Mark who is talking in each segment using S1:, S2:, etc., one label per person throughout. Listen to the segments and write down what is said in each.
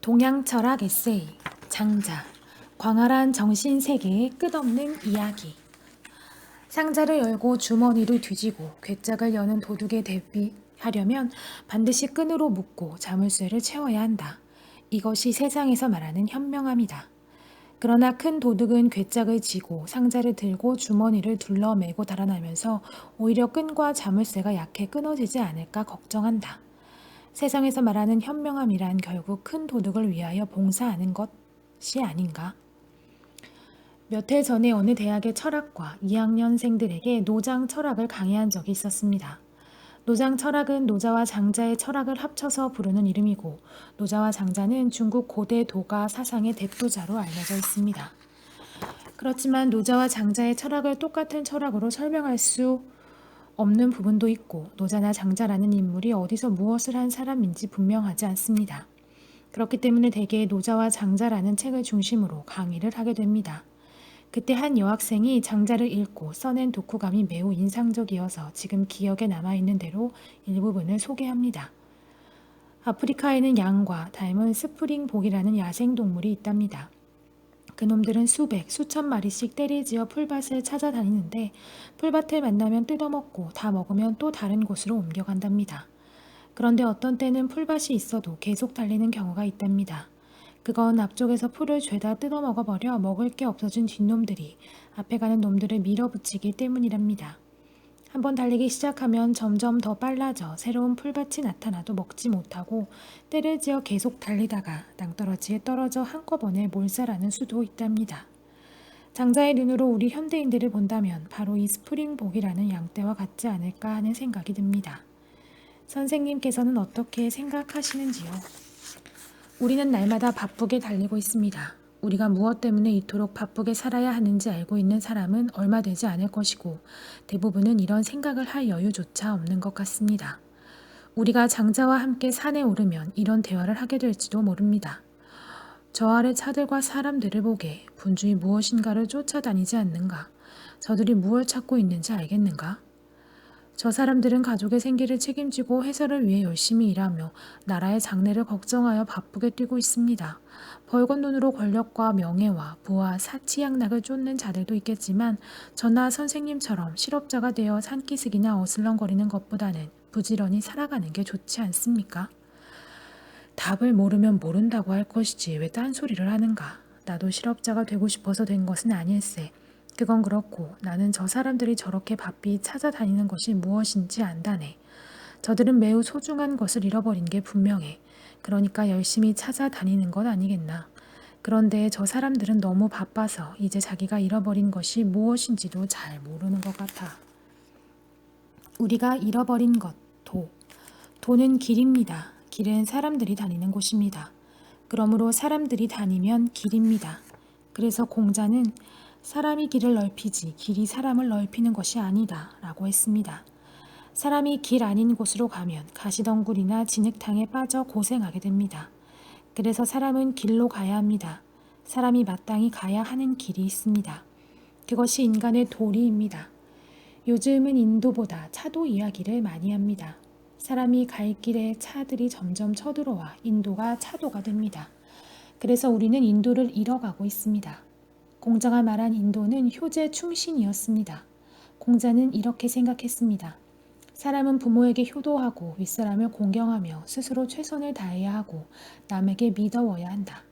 S1: 동양철학 에세이 장자 광활한 정신세계의 끝없는 이야기. 상자를 열고 주머니를 뒤지고 괴짝을 여는 도둑에 대비하려면 반드시 끈으로 묶고 자물쇠를 채워야 한다. 이것이 세상에서 말하는 현명함이다. 그러나 큰 도둑은 괴짝을 쥐고 상자를 들고 주머니를 둘러매고 달아나면서 오히려 끈과 자물쇠가 약해 끊어지지 않을까 걱정한다. 세상에서 말하는 현명함이란 결국 큰 도둑을 위하여 봉사하는 것이 아닌가? 몇 해 전에 어느 대학의 철학과 2학년생들에게 노장 철학을 강의한 적이 있었습니다. 노장 철학은 노자와 장자의 철학을 합쳐서 부르는 이름이고, 노자와 장자는 중국 고대 도가 사상의 대표자로 알려져 있습니다. 그렇지만 노자와 장자의 철학을 똑같은 철학으로 설명할 수 없는 부분도 있고, 노자나 장자라는 인물이 어디서 무엇을 한 사람인지 분명하지 않습니다. 그렇기 때문에 대개 노자와 장자라는 책을 중심으로 강의를 하게 됩니다. 그때 한 여학생이 장자를 읽고 써낸 독후감이 매우 인상적이어서 지금 기억에 남아있는 대로 일부분을 소개합니다. 아프리카에는 양과 닮은 스프링복이라는 야생동물이 있답니다. 그놈들은 수백, 수천 마리씩 떼리지어 풀밭을 찾아다니는데 풀밭을 만나면 뜯어먹고 다 먹으면 또 다른 곳으로 옮겨간답니다. 그런데 어떤 때는 풀밭이 있어도 계속 달리는 경우가 있답니다. 그건 앞쪽에서 풀을 죄다 뜯어먹어버려 먹을 게 없어진 뒷놈들이 앞에 가는 놈들을 밀어붙이기 때문이랍니다. 한번 달리기 시작하면 점점 더 빨라져 새로운 풀밭이 나타나도 먹지 못하고 때를 지어 계속 달리다가 낭떠러지에 떨어져 한꺼번에 몰살하는 수도 있답니다. 장자의 눈으로 우리 현대인들을 본다면 바로 이 스프링복이라는 양떼와 같지 않을까 하는 생각이 듭니다. 선생님께서는 어떻게 생각하시는지요? 우리는 날마다 바쁘게 달리고 있습니다. 우리가 무엇 때문에 이토록 바쁘게 살아야 하는지 알고 있는 사람은 얼마 되지 않을 것이고 대부분은 이런 생각을 할 여유조차 없는 것 같습니다. 우리가 장자와 함께 산에 오르면 이런 대화를 하게 될지도 모릅니다. 저 아래 차들과 사람들을 보게 분주히 무엇인가를 쫓아다니지 않는가? 저들이 무엇을 찾고 있는지 알겠는가? 저 사람들은 가족의 생계를 책임지고 회사를 위해 열심히 일하며 나라의 장래를 걱정하여 바쁘게 뛰고 있습니다. 벌건 돈으로 권력과 명예와 부와 사치양락을 쫓는 자들도 있겠지만 저나 선생님처럼 실업자가 되어 산기슭이나 어슬렁거리는 것보다는 부지런히 살아가는 게 좋지 않습니까? 답을 모르면 모른다고 할 것이지 왜 딴소리를 하는가? 나도 실업자가 되고 싶어서 된 것은 아닐세. 그건 그렇고 나는 저 사람들이 저렇게 바삐 찾아다니는 것이 무엇인지 안다네. 저들은 매우 소중한 것을 잃어버린 게 분명해. 그러니까 열심히 찾아다니는 것 아니겠나. 그런데 저 사람들은 너무 바빠서 이제 자기가 잃어버린 것이 무엇인지도 잘 모르는 것 같아. 우리가 잃어버린 것, 도. 도는 길입니다. 길은 사람들이 다니는 곳입니다. 그러므로 사람들이 다니면 길입니다. 그래서 공자는 사람이 길을 넓히지 길이 사람을 넓히는 것이 아니다 라고 했습니다. 사람이 길 아닌 곳으로 가면 가시덩굴이나 진흙탕에 빠져 고생하게 됩니다. 그래서 사람은 길로 가야 합니다. 사람이 마땅히 가야 하는 길이 있습니다. 그것이 인간의 도리입니다. 요즘은 인도보다 차도 이야기를 많이 합니다. 사람이 갈 길에 차들이 점점 쳐들어와 인도가 차도가 됩니다. 그래서 우리는 인도를 잃어가고 있습니다. 공자가 말한 인도는 효제 충신이었습니다. 공자는 이렇게 생각했습니다. 사람은 부모에게 효도하고 윗사람을 공경하며 스스로 최선을 다해야 하고 남에게 믿어워야 한다.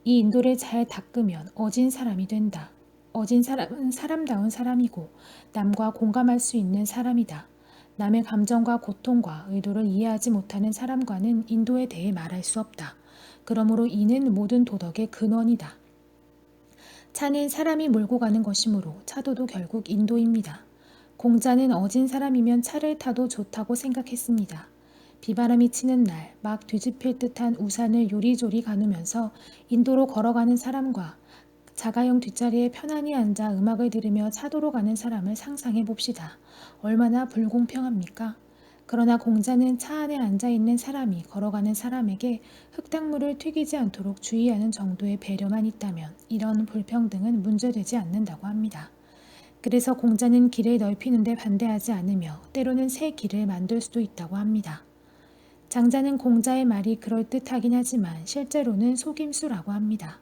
S1: 이 인도를 잘 닦으면 어진 사람이 된다. 어진 사람은 사람다운 사람이고 남과 공감할 수 있는 사람이다. 남의 감정과 고통과 의도를 이해하지 못하는 사람과는 인도에 대해 말할 수 없다. 그러므로 이는 모든 도덕의 근원이다. 차는 사람이 몰고 가는 것이므로 차도도 결국 인도입니다. 공자는 어진 사람이면 차를 타도 좋다고 생각했습니다. 비바람이 치는 날 막 뒤집힐 듯한 우산을 요리조리 가누면서 인도로 걸어가는 사람과 자가용 뒷자리에 편안히 앉아 음악을 들으며 차도로 가는 사람을 상상해 봅시다. 얼마나 불공평합니까? 그러나 공자는 차 안에 앉아있는 사람이 걸어가는 사람에게 흙탕물을 튀기지 않도록 주의하는 정도의 배려만 있다면 이런 불평등은 문제되지 않는다고 합니다. 그래서 공자는 길을 넓히는 데 반대하지 않으며 때로는 새 길을 만들 수도 있다고 합니다. 장자는 공자의 말이 그럴듯하긴 하지만 실제로는 속임수라고 합니다.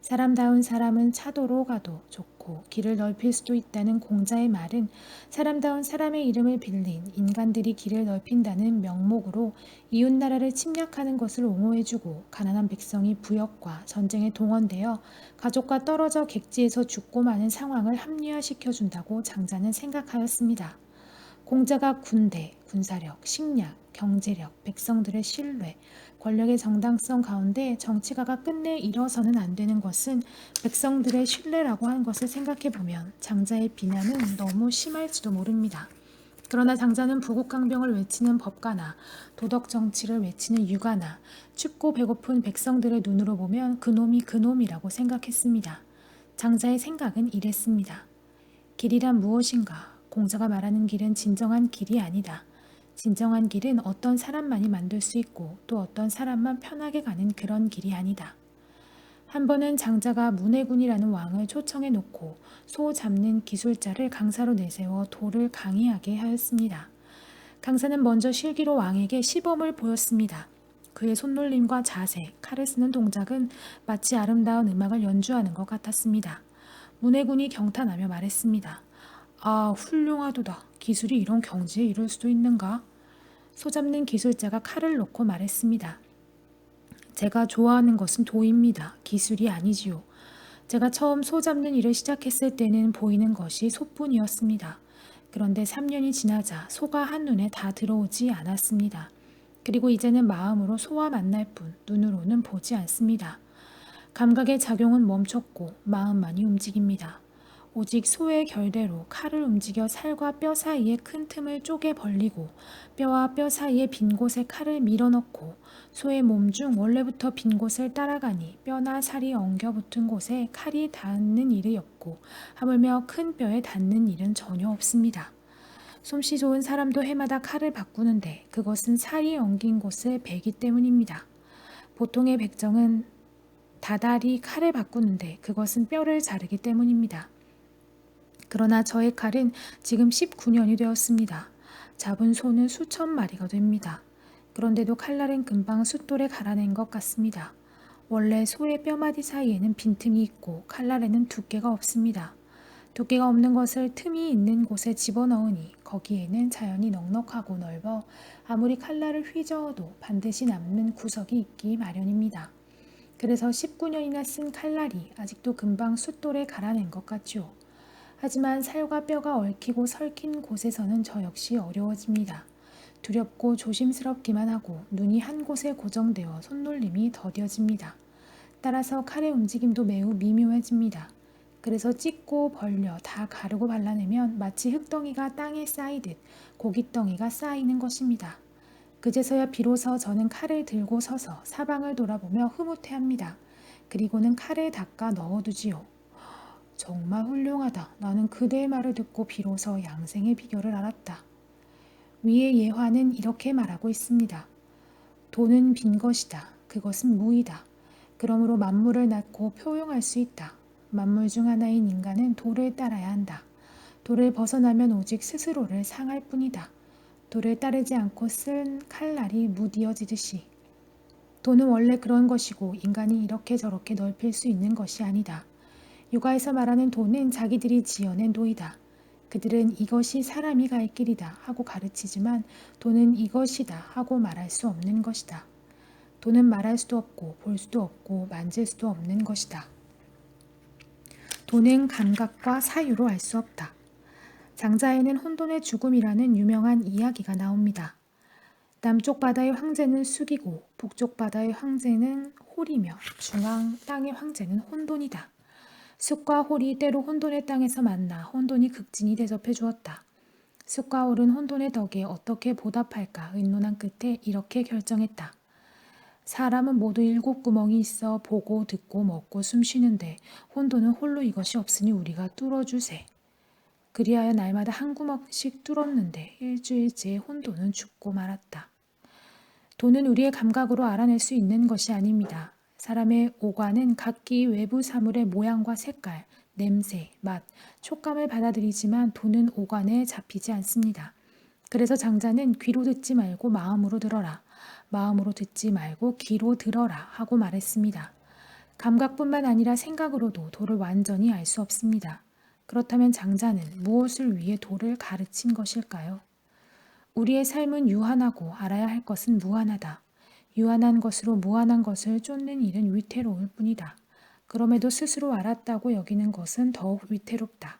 S1: 사람다운 사람은 차도로 가도 좋고 길을 넓힐 수도 있다는 공자의 말은 사람다운 사람의 이름을 빌린 인간들이 길을 넓힌다는 명목으로 이웃나라를 침략하는 것을 옹호해주고 가난한 백성이 부역과 전쟁에 동원되어 가족과 떨어져 객지에서 죽고 마는 상황을 합리화시켜준다고 장자는 생각하였습니다. 공자가 군대, 군사력, 식량, 경제력, 백성들의 신뢰, 권력의 정당성 가운데 정치가가 끝내 잃어서는 안 되는 것은 백성들의 신뢰라고 한 것을 생각해보면 장자의 비난은 너무 심할지도 모릅니다. 그러나 장자는 부국강병을 외치는 법가나 도덕 정치를 외치는 유가나 춥고 배고픈 백성들의 눈으로 보면 그놈이 그놈이라고 생각했습니다. 장자의 생각은 이랬습니다. 길이란 무엇인가? 공자가 말하는 길은 진정한 길이 아니다. 진정한 길은 어떤 사람만이 만들 수 있고 또 어떤 사람만 편하게 가는 그런 길이 아니다. 한 번은 장자가 문해군이라는 왕을 초청해 놓고 소 잡는 기술자를 강사로 내세워 도를 강의하게 하였습니다. 강사는 먼저 실기로 왕에게 시범을 보였습니다. 그의 손놀림과 자세, 칼을 쓰는 동작은 마치 아름다운 음악을 연주하는 것 같았습니다. 문해군이 경탄하며 말했습니다. 아, 훌륭하도다. 기술이 이런 경지에 이를 수도 있는가? 소잡는 기술자가 칼을 놓고 말했습니다. 제가 좋아하는 것은 도입니다. 기술이 아니지요. 제가 처음 소 잡는 일을 시작했을 때는 보이는 것이 소뿐이었습니다. 그런데 3년이 지나자 소가 한눈에 다 들어오지 않았습니다. 그리고 이제는 마음으로 소와 만날 뿐 눈으로는 보지 않습니다. 감각의 작용은 멈췄고 마음만이 움직입니다. 오직 소의 결대로 칼을 움직여 살과 뼈 사이에 큰 틈을 쪼개 벌리고 뼈와 뼈 사이에 빈 곳에 칼을 밀어넣고 소의 몸 중 원래부터 빈 곳을 따라가니 뼈나 살이 엉겨 붙은 곳에 칼이 닿는 일이 없고 하물며 큰 뼈에 닿는 일은 전혀 없습니다. 솜씨 좋은 사람도 해마다 칼을 바꾸는데 그것은 살이 엉긴 곳을 베기 때문입니다. 보통의 백정은 다달이 칼을 바꾸는데 그것은 뼈를 자르기 때문입니다. 그러나 저의 칼은 지금 19년이 되었습니다. 잡은 소는 수천 마리가 됩니다. 그런데도 칼날은 금방 숫돌에 갈아낸 것 같습니다. 원래 소의 뼈마디 사이에는 빈틈이 있고 칼날에는 두께가 없습니다. 두께가 없는 것을 틈이 있는 곳에 집어넣으니 거기에는 자연히 넉넉하고 넓어 아무리 칼날을 휘저어도 반드시 남는 구석이 있기 마련입니다. 그래서 19년이나 쓴 칼날이 아직도 금방 숫돌에 갈아낸 것 같죠. 하지만 살과 뼈가 얽히고 설킨 곳에서는 저 역시 어려워집니다. 두렵고 조심스럽기만 하고 눈이 한 곳에 고정되어 손놀림이 더뎌집니다. 따라서 칼의 움직임도 매우 미묘해집니다. 그래서 찢고 벌려 다 가르고 발라내면 마치 흙덩이가 땅에 쌓이듯 고깃덩이가 쌓이는 것입니다. 그제서야 비로소 저는 칼을 들고 서서 사방을 돌아보며 흐뭇해합니다. 그리고는 칼을 닦아 넣어두지요. 정말 훌륭하다. 나는 그대의 말을 듣고 비로소 양생의 비결을 알았다. 위의 예화는 이렇게 말하고 있습니다. 도는 빈 것이다. 그것은 무이다. 그러므로 만물을 낳고 표용할 수 있다. 만물 중 하나인 인간은 도를 따라야 한다. 도를 벗어나면 오직 스스로를 상할 뿐이다. 도를 따르지 않고 쓴 칼날이 무디어지듯이. 도는 원래 그런 것이고 인간이 이렇게 저렇게 넓힐 수 있는 것이 아니다. 유가에서 말하는 도는 자기들이 지어낸 도이다. 그들은 이것이 사람이 갈 길이다 하고 가르치지만 도는 이것이다 하고 말할 수 없는 것이다. 도는 말할 수도 없고 볼 수도 없고 만질 수도 없는 것이다. 도는 감각과 사유로 알 수 없다. 장자에는 혼돈의 죽음이라는 유명한 이야기가 나옵니다. 남쪽 바다의 황제는 쑥이고 북쪽 바다의 황제는 홀이며 중앙 땅의 황제는 혼돈이다. 쑥과 홀이 때로 혼돈의 땅에서 만나 혼돈이 극진히 대접해 주었다. 쑥과 홀은 혼돈의 덕에 어떻게 보답할까 의논한 끝에 이렇게 결정했다. 사람은 모두 7구멍이 있어 보고 듣고 먹고 숨쉬는데 혼돈은 홀로 이것이 없으니 우리가 뚫어주세. 그리하여 날마다 한 구멍씩 뚫었는데 일주일째 혼돈은 죽고 말았다. 도는 우리의 감각으로 알아낼 수 있는 것이 아닙니다. 사람의 오관은 각기 외부 사물의 모양과 색깔, 냄새, 맛, 촉감을 받아들이지만 도는 오관에 잡히지 않습니다. 그래서 장자는 귀로 듣지 말고 마음으로 들어라. 마음으로 듣지 말고 귀로 들어라 하고 말했습니다. 감각뿐만 아니라 생각으로도 도를 완전히 알 수 없습니다. 그렇다면 장자는 무엇을 위해 도를 가르친 것일까요? 우리의 삶은 유한하고 알아야 할 것은 무한하다. 유한한 것으로 무한한 것을 쫓는 일은 위태로울 뿐이다. 그럼에도 스스로 알았다고 여기는 것은 더욱 위태롭다.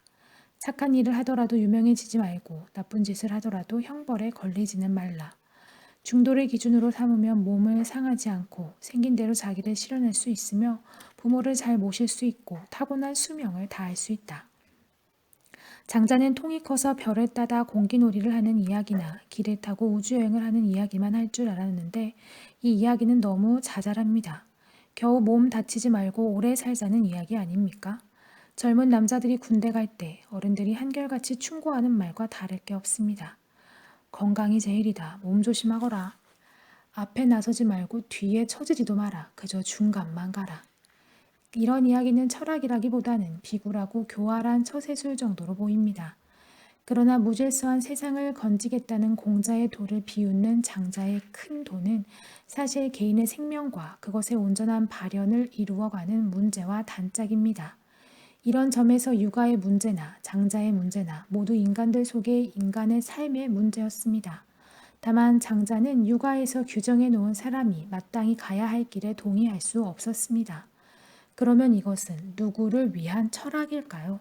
S1: 착한 일을 하더라도 유명해지지 말고 나쁜 짓을 하더라도 형벌에 걸리지는 말라. 중도를 기준으로 삼으면 몸을 상하지 않고 생긴 대로 자기를 실현할 수 있으며 부모를 잘 모실 수 있고 타고난 수명을 다할 수 있다. 장자는 통이 커서 별을 따다 공기놀이를 하는 이야기나 길을 타고 우주여행을 하는 이야기만 할 줄 알았는데 이 이야기는 너무 자잘합니다. 겨우 몸 다치지 말고 오래 살자는 이야기 아닙니까? 젊은 남자들이 군대 갈 때 어른들이 한결같이 충고하는 말과 다를 게 없습니다. 건강이 제일이다. 몸 조심하거라. 앞에 나서지 말고 뒤에 처지지도 마라. 그저 중간만 가라. 이런 이야기는 철학이라기보다는 비굴하고 교활한 처세술 정도로 보입니다. 그러나 무질서한 세상을 건지겠다는 공자의 도를 비웃는 장자의 큰 도는 사실 개인의 생명과 그것의 온전한 발현을 이루어가는 문제와 단짝입니다. 이런 점에서 육아의 문제나 장자의 문제나 모두 인간들 속의 인간의 삶의 문제였습니다. 다만 장자는 육아에서 규정해 놓은 사람이 마땅히 가야 할 길에 동의할 수 없었습니다. 그러면 이것은 누구를 위한 철학일까요?